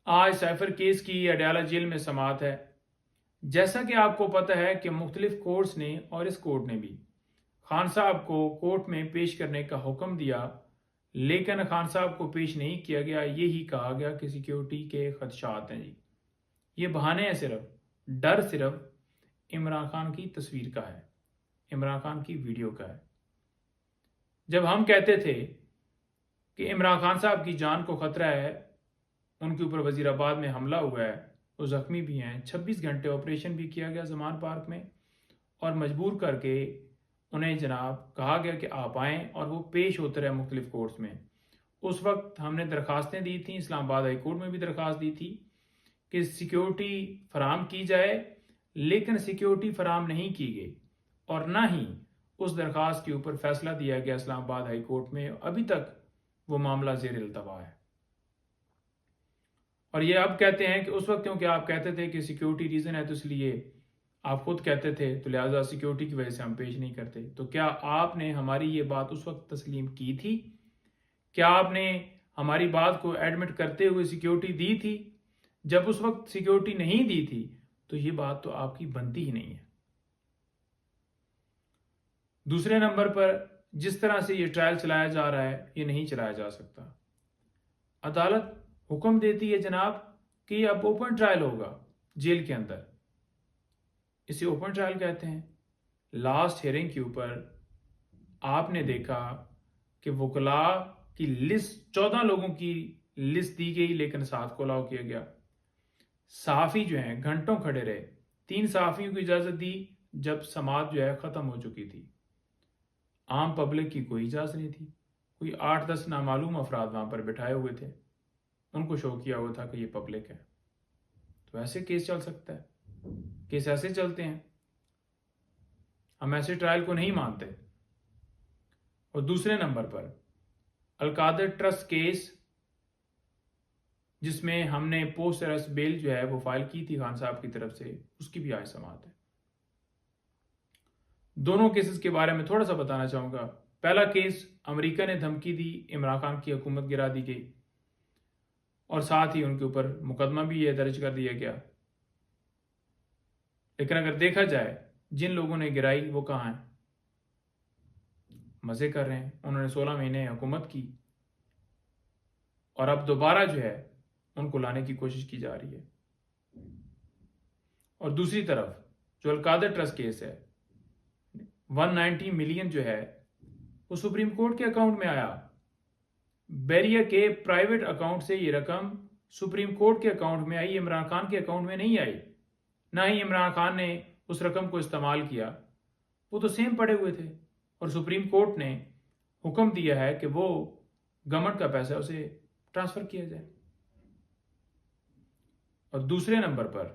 آج cipher case کی Adiala jail میں سماعت ہے۔ جیسا کہ آپ کو پتہ ہے کہ مختلف کورٹس نے اور اس کورٹ نے بھی خان صاحب کو کورٹ میں پیش کرنے کا حکم دیا، لیکن خان صاحب کو پیش نہیں کیا گیا۔ یہی کہا گیا کہ سیکیورٹی کے خدشات ہیں جی، یہ بہانے ہیں، ڈر صرف عمران خان کی تصویر کا ہے، عمران خان کی ویڈیو کا ہے۔ جب ہم کہتے تھے کہ عمران خان صاحب کی جان کو خطرہ ہے، ان کے اوپر وزیر آباد میں حملہ ہوا ہے، وہ زخمی بھی ہیں، 26 گھنٹے آپریشن بھی کیا گیا زمان پارک میں، اور مجبور کر کے انہیں جناب کہا گیا کہ آپ آئیں، اور وہ پیش ہوتے رہے مختلف کورٹس میں۔ اس وقت ہم نے درخواستیں دی تھیں، اسلام آباد ہائی کورٹ میں بھی درخواست دی تھی کہ سیکیورٹی فراہم کی جائے، لیکن سیکیورٹی فراہم نہیں کی گئی، اور نہ ہی اس درخواست کے اوپر فیصلہ دیا گیا اسلام آباد ہائی کورٹ میں۔ ابھی تک وہ معاملہ زیر التوا ہے، اور یہ اب کہتے ہیں کہ اس وقت کیونکہ آپ کہتے تھے کہ سیکیورٹی ریزن ہے تو اس لیے آپ خود کہتے تھے، تو لہٰذا سیکیورٹی کی وجہ سے ہم پیش نہیں کرتے۔ تو کیا آپ نے ہماری یہ بات اس وقت تسلیم کی تھی؟ کیا آپ نے ہماری بات کو ایڈمٹ کرتے ہوئے سیکیورٹی دی تھی؟ جب اس وقت سیکیورٹی نہیں دی تھی تو یہ بات تو آپ کی بنتی ہی نہیں ہے۔ دوسرے نمبر پر، جس طرح سے یہ ٹرائل چلایا جا رہا ہے، یہ نہیں چلایا جا سکتا۔ عدالت حکم دیتی ہے جناب کہ یہ اب اوپن ٹرائل ہوگا جیل کے اندر، اسے اوپن ٹرائل کہتے ہیں۔ لاسٹ ہیئرنگ کے اوپر آپ نے دیکھا کہ وکلاء کی لسٹ 14 لوگوں کی لسٹ دی گئی، لیکن 7 کو الاؤ کیا گیا۔ صحافی جو ہیں گھنٹوں کھڑے رہے، 3 صحافیوں کی اجازت دی جب سماعت جو ہے ختم ہو چکی تھی۔ عام پبلک کی کوئی اجازت نہیں تھی، کوئی 8-10 نامعلوم افراد وہاں پر بٹھائے ہوئے تھے، ان کو شو کیا ہوا تھا کہ یہ پبلک ہے۔ تو ایسے کیس چل سکتا ہے؟ کیس ایسے چلتے ہیں؟ ہم ایسے ٹرائل کو نہیں مانتے۔ اور دوسرے نمبر پر القادر ٹرسٹ کیس، جس میں ہم نے پوسٹ ارسٹ بیل جو ہے وہ فائل کی تھی خان صاحب کی طرف سے، اس کی بھی آج سماعت ہے۔ دونوں کیسز کے بارے میں تھوڑا سا بتانا چاہوں گا۔ پہلا کیس، امریکہ نے دھمکی دی، عمران خان کی حکومت گرا دی گئی، اور ساتھ ہی ان کے اوپر مقدمہ بھی یہ درج کر دیا گیا۔ لیکن اگر دیکھا جائے جن لوگوں نے گرائی وہ کہاں ہیں؟ مزے کر رہے ہیں، انہوں نے 16 مہینے حکومت کی، اور اب دوبارہ جو ہے ان کو لانے کی کوشش کی جا رہی ہے۔ اور دوسری طرف جو القادر ٹرسٹ کیس ہے، 190 ملین جو ہے وہ سپریم کورٹ کے اکاؤنٹ میں آیا۔ بیریا کے پرائیویٹ اکاؤنٹ سے یہ رقم سپریم کورٹ کے اکاؤنٹ میں آئی، عمران خان کے اکاؤنٹ میں نہیں آئی، نہ ہی عمران خان نے اس رقم کو استعمال کیا، وہ تو سیم پڑے ہوئے تھے، اور سپریم کورٹ نے حکم دیا ہے کہ وہ گورنمنٹ کا پیسہ اسے ٹرانسفر کیا جائے۔ اور دوسرے نمبر پر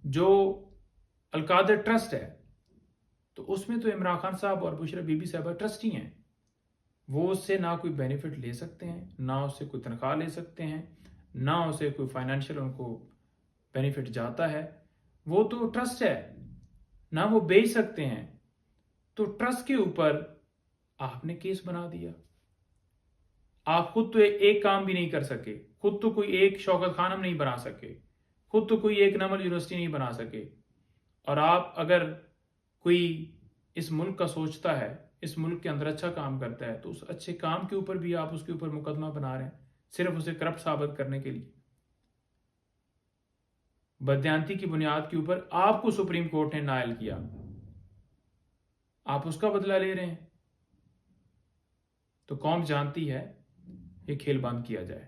جو القادر ٹرسٹ ہے، تو اس میں تو عمران خان صاحب اور بشرا بی بی صاحبہ ٹرسٹی ہیں، وہ اس سے نہ کوئی بینیفٹ لے سکتے ہیں، نہ اس سے کوئی تنخواہ لے سکتے ہیں، نہ اسے کوئی فائنینشیل ان کو بینیفٹ جاتا ہے۔ وہ تو ٹرسٹ ہے، نہ وہ بیچ سکتے ہیں۔ تو ٹرسٹ کے اوپر آپ نے کیس بنا دیا۔ آپ خود تو ایک کام بھی نہیں کر سکے، خود تو کوئی ایک شوکت خانم نہیں بنا سکے، خود تو کوئی ایک نمل یونیورسٹی نہیں بنا سکے، اور آپ اگر کوئی اس ملک کا سوچتا ہے، اس ملک کے اندر اچھا کام کرتا ہے، تو اس اچھے کام کے اوپر بھی آپ اس کے اوپر مقدمہ بنا رہے ہیں، صرف اسے کرپٹ ثابت کرنے کے لیے۔ بددیانتی کی بنیاد کے اوپر آپ کو سپریم کورٹ نے نائل کیا، آپ اس کا بدلہ لے رہے ہیں۔ تو قوم جانتی ہے، یہ کھیل بند کیا جائے۔